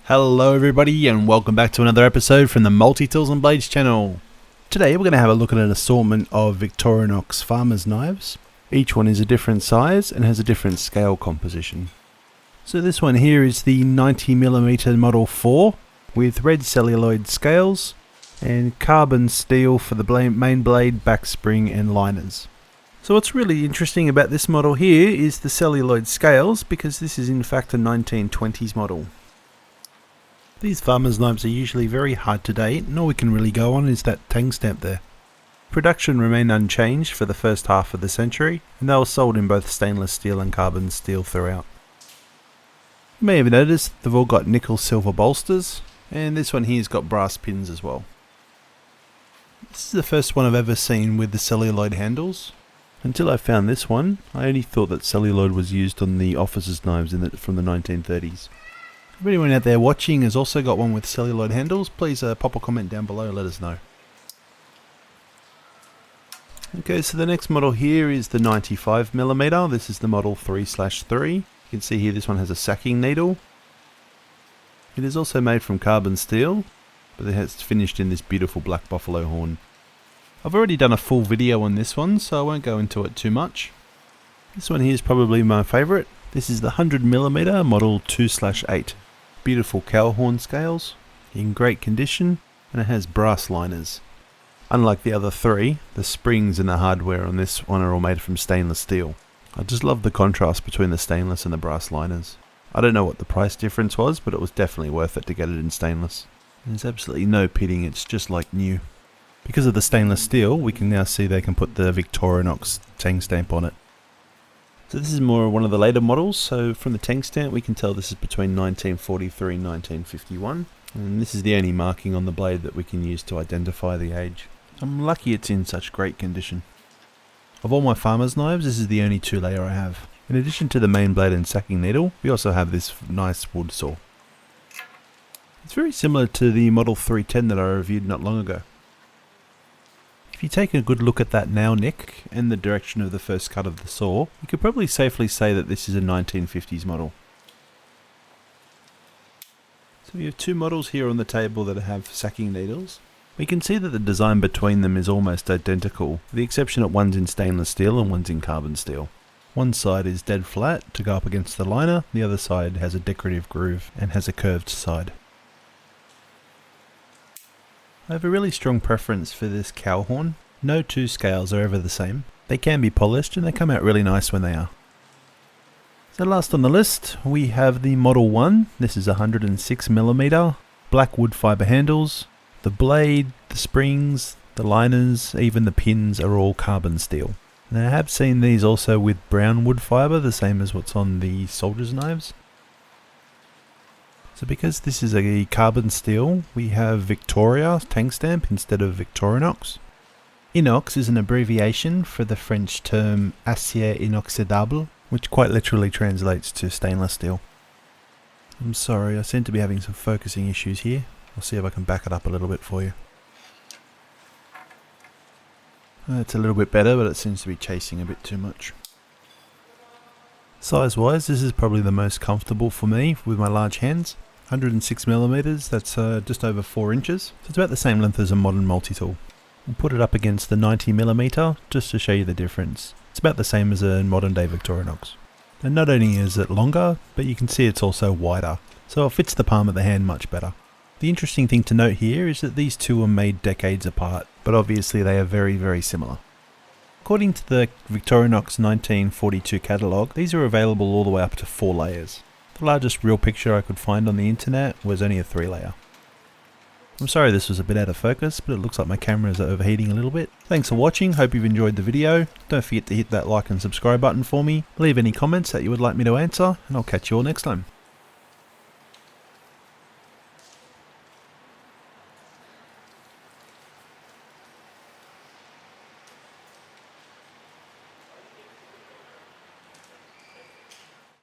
Hello everybody and welcome back to another episode from the Multi-Tools and Blades channel. Today we're going to have a look at an assortment of Victorinox farmer's knives. Each one is a different size and has a different scale composition. So this one here is the 90mm Model 4 with red celluloid scales and carbon steel for the main blade, back spring and liners. So what's really interesting about this model here is the celluloid scales, because this is in fact a 1920s model. These farmers' knives are usually very hard to date, and all we can really go on is that tang stamp there. Production remained unchanged for the first half of the century, and they were sold in both stainless steel and carbon steel throughout. You may have noticed they've all got nickel silver bolsters, and this one here's got brass pins as well. This is the first one I've ever seen with the celluloid handles. Until I found this one, I only thought that celluloid was used on the officers' knives from the 1930s. If anyone out there watching has also got one with celluloid handles, please pop a comment down below and let us know. Okay, so the next model here is the 95mm. This is the model 3/3. You can see here this one has a sacking needle. It is also made from carbon steel, but it's finished in this beautiful black buffalo horn. I've already done a full video on this one, so I won't go into it too much. This one here is probably my favourite. This is the 100mm model 2/8. Beautiful cow horn scales, in great condition, and it has brass liners. Unlike the other three, the springs and the hardware on this one are all made from stainless steel. I just love the contrast between the stainless and the brass liners. I don't know what the price difference was, but it was definitely worth it to get it in stainless. There's absolutely no pitting, it's just like new. Because of the stainless steel, we can now see they can put the Victorinox tang stamp on it. So this is more one of the later models, so from the tang stamp we can tell this is between 1943 and 1951, and this is the only marking on the blade that we can use to identify the age. I'm lucky it's in such great condition. Of all my farmer's knives, this is the only 2-layer I have. In addition to the main blade and sacking needle, we also have this nice wood saw. It's very similar to the Model 310 that I reviewed not long ago. If you take a good look at that nail nick and the direction of the first cut of the saw, you could probably safely say that this is a 1950s model. So we have two models here on the table that have sacking needles. We can see that the design between them is almost identical, with the exception that one's in stainless steel and one's in carbon steel. One side is dead flat to go up against the liner, the other side has a decorative groove and has a curved side. I have a really strong preference for this cow horn. No two scales are ever the same. They can be polished and they come out really nice when they are. So last on the list we have the Model 1. This is 106mm, black wood fibre handles. The blade, the springs, the liners, even the pins are all carbon steel. And I have seen these also with brown wood fibre, the same as what's on the soldiers' knives. So because this is a carbon steel, we have Victoria tang stamp instead of Victorinox. Inox is an abbreviation for the French term acier inoxydable, which quite literally translates to stainless steel. I'm sorry, I seem to be having some focusing issues here. I'll see if I can back it up a little bit for you. It's a little bit better, but it seems to be chasing a bit too much. Size wise, this is probably the most comfortable for me with my large hands. 106mm, that's just over 4 inches, so it's about the same length as a modern multi-tool. We'll put it up against the 90mm just to show you the difference. It's about the same as a modern day Victorinox. And not only is it longer, but you can see it's also wider, so it fits the palm of the hand much better. The interesting thing to note here is that these two were made decades apart, but obviously they are very, very similar. According to the Victorinox 1942 catalogue, these are available all the way up to 4 layers. The largest real picture I could find on the internet was only a 3-layer. I'm sorry this was a bit out of focus, but it looks like my cameras are overheating a little bit. Thanks for watching, hope you've enjoyed the video. Don't forget to hit that like and subscribe button for me. Leave any comments that you would like me to answer, and I'll catch you all next time.